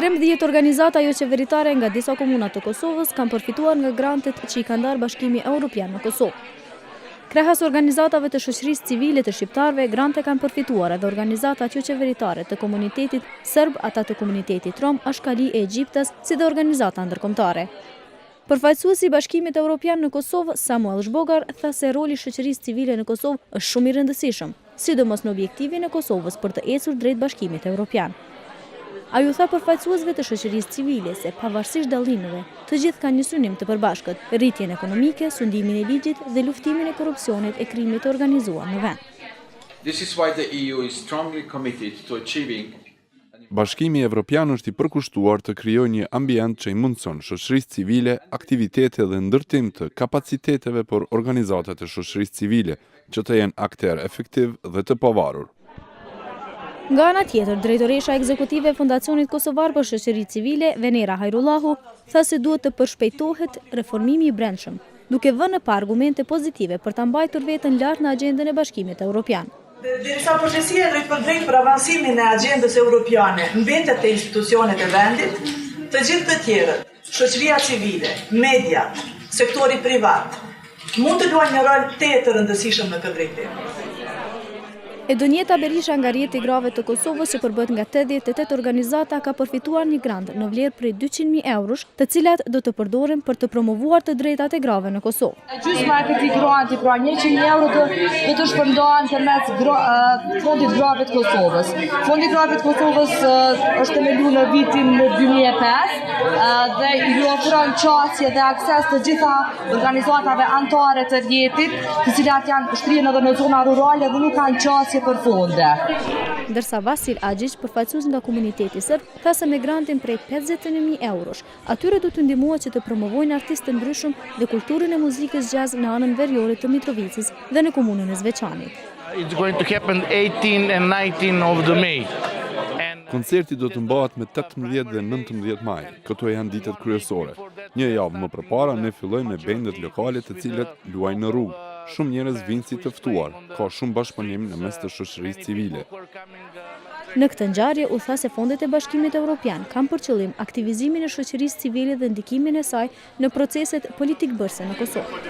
13 organizata jo qeveritare nga disa komuna të Kosovës kanë përfituar nga grantet që I ka ndarë Bashkimi Evropian në Kosovë. Krahas organizatave të shoqërisë civile të shqiptarëve, grante kanë përfituar edhe organizatat jo qeveritare të komunitetit serb, ata të komunitetit rom, Ashkali e Egjiptas, si dhe organizata ndërkombëtare. Përfaqësuesi I Bashkimit Evropian në Kosovë, Samuel Zhbogar, tha se roli I shoqërisë civile në Kosovë është shumë I rëndësishëm, sidomos në objektivin e Kosovës për të ecur drejt Bashkimit Evropian. A ju tha përfaqësuesve të shoqërisë civile se pavarësisht dallimeve, të gjithë kanë një synim të përbashkët, rritjen ekonomike, sundimin e ligjit dhe luftimin e korrupsionit e krimit të organizuar në vend. This is why the EU is strongly committed to achieving. Bashkimi Evropian është I përkushtuar të krijojë një ambient që I mundson shoqërisë civile aktivitete dhe ndërtim të kapaciteteve për organizatat e shoqërisë civile që të jenë akter efektiv dhe të pavarur. Nga ana tjetër, drejtoresha ekzekutive e Fondacionit Kosovar për Shoqëri Civile, Venera Hajrullahu, tha se duhet të përshpejtohet reformimi I brendshëm, duke vënë në pa argumente pozitive për ta mbajtur veten lart në agjendën e Bashkimit Evropian. Derisa përgjegjësia drejt për drejt për avansimin e agjendës europiane mbetet te institucionet e vendit, të gjithë të tjerët, shoqëria civile, media, sektori privat, mund të luajnë një rol të rëndësishëm në këtë drejtim. Edonjeta Berisha nga Rjeti I Grave të Kosovës që përbët nga 88 organizata ka përfituar një grant në vlerë prej 200.000 eurosh, të cilat do të përdoren për të promovuar të drejtat e grave në Kosovë. Gjysma e këtij granti, pra 100.000 euro do të shpërndahen përmes Fondit Grave të Kosovës. Fondi Grave të Kosovës është themeluar në vitin 2005 dhe ju ofron qasje dhe akses të gjitha organizatave anëtare të Rjetit, të cilat janë shtrihen edhe në zona rurale dhe nuk kanë qasje për fonde. Ndërsa Vasil Agjic, përfaqësues nga komuniteti serb, tha se me grantin prej 51.000 eurosh, atyre do të ndihmohet që të promovojnë artistë të ndryshëm dhe kulturën e muzikës jazz në anën veriore të Mitrovicës dhe në komunën e Zveçanit. It's going to happen 18 and 19 of the May. Koncerti do të mbahet me 18 dhe 19 maj. Këto janë ditët kryesore. Një javë më përpara ne fillojmë me bendet lokale të cilët luajnë në rrugë. Shumë njerëz vinë si të ftuar, ka shumë bashkëpunim në mes të shoqërisë civile. Në këtë ngjarje u tha se fondet e Bashkimit Evropian kanë për qëllim aktivizimin e shoqërisë civile dhe ndikimin e saj në proceset politikbërëse në Kosovë.